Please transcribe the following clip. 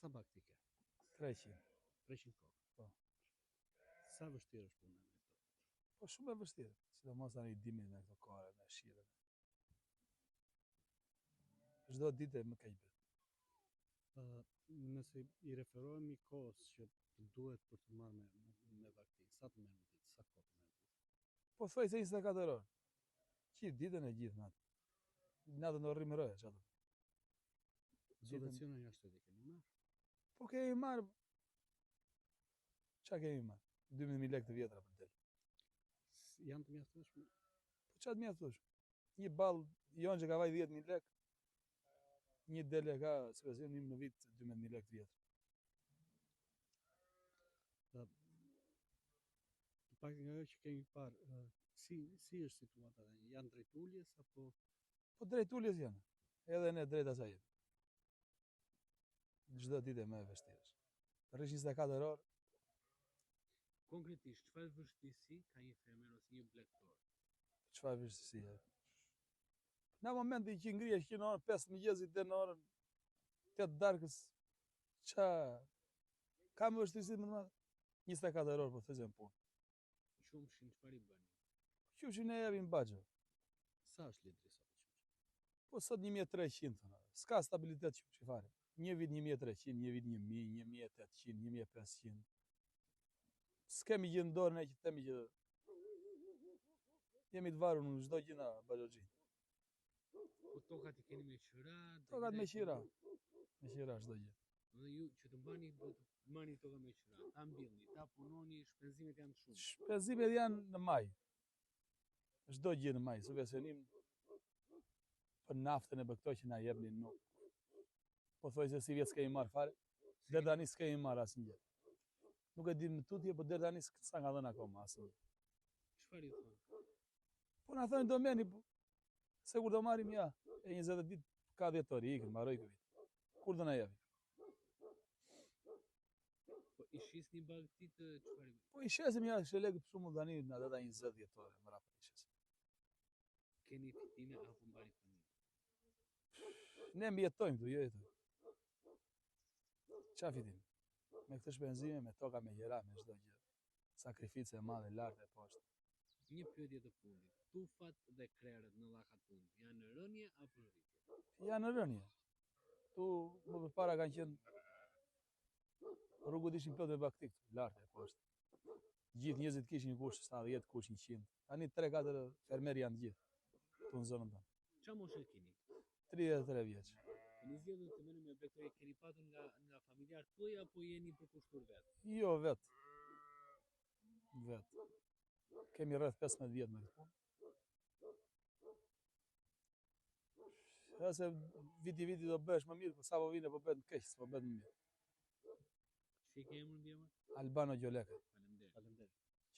Sa bakti ke? 300. 300 kokë. Po. Sa vështirë është puna me këto? Po shumë e vështirë, sidomos tani dimrin me këto kare, me shiren. Çdo ditë më keq bëhet. Nëse i referohemi kohës që duhet për të marrë me vaktin, sa të merr në ditë, sa kohë të merr në ditë? Po thuaj se 24 orë. Gjithë ditën e gjithë natë. Natën do rrim rëhe çato. Subvencione nga shteti keni marrë? Po kemi marrë. Çka kemi marrë? 12.000 lekë të vjetra për del. Janë të mjaftueshme? Po çfarë të mjaftosh? Një ball jon që ka vaj 10.000 lekë. Një dele ka subvencion në vit 12.000 lekë të vjetra. Pak nga ajo që kemi parë, si është situata? Janë drejt uljes apo? Po drejt uljes janë. Edhe ne drejt asaj jemi. Çdo ditë më e vështirë. Rrish 24 orë. Konkretisht, çfarë vështirësi ka një fermer ose një blegtor? Çfarë vështirësi? Në momentin që ngrihesh që në orën 5 mëngjesit deri në orën 8 darkës, ça ka më vështirësi më të madhe? 24 orë po thëzën punë. Qumshin çfarë i bëni? Qumshin e japim baxhë. Sa është litri sot qumshi? Po sot 1.300 thonë. S'ka stabilitet qumshi fare. Një vit 1.300, një vit 1.000, 1.800, 1.500. S'kemi gjë në dorën e që themi që jemi të varur në çdo gjë na Balloxhin. Po tokat i keni me qira? Tokat me qira. Me qira çdo gjë. Dhe ju që të mbani do të mbani toka me qira. Ta mbillni, ta punoni, shpenzimet janë të shumta. Shpenzimet janë në maj. Çdo gjë në maj, subvencionim për naftën e për këto që na jepnin nuk. Po thoj se si vjet s'kemi marr fare. Deri tani s'kemi marr asnjë. Nuk e di më tutje, po deri tani s'ka nga dhënë akoma asnjë. Çfarë i thon? Po na thonë domeni, se kur do marrim ja, e 20 ditë ka 10 orë ikën, mbaroi ky vit. Kur do na japin? Po i shisni bagtit çfarë? Po i shesim ja, shelek për shembull tani na data 20 10 orë mbrapa i shesim. Keni fitime apo mbani familje? Ne mjetojmë këtu, jo jetojmë. Qa fitim? Me këtë shpenzime, me toka, me gjera, me çdo gjë. Sakrificë e madhe, lartë e poshtë. Një pyetje të fundit. Tufat dhe krerët në llakatun janë në rënje apo në rritje? Janë në rënje. Tu më përpara kanë qenë rrugët ishin plot me baktik, lartë e poshtë. Gjithë njerëzit kishin kush 70, kush 100. Tani 3-4 fermerë janë gjithë këtu në zonën tonë. Çfarë moshe keni? 33 vjeç. Keni zgjedhur të merrni me blegtori, keni patur nga familjarët tuaj apo jeni përkushtuar vetë? Jo, vetë. Vetë. Kemi rreth 15 vjet me këtë punë. Nëse viti do bësh më mirë, po sa po vjen po bëhet keq, s'po bëhet më mirë. Si ke emrin mbi emër? Albano Gjoleka. Faleminderit.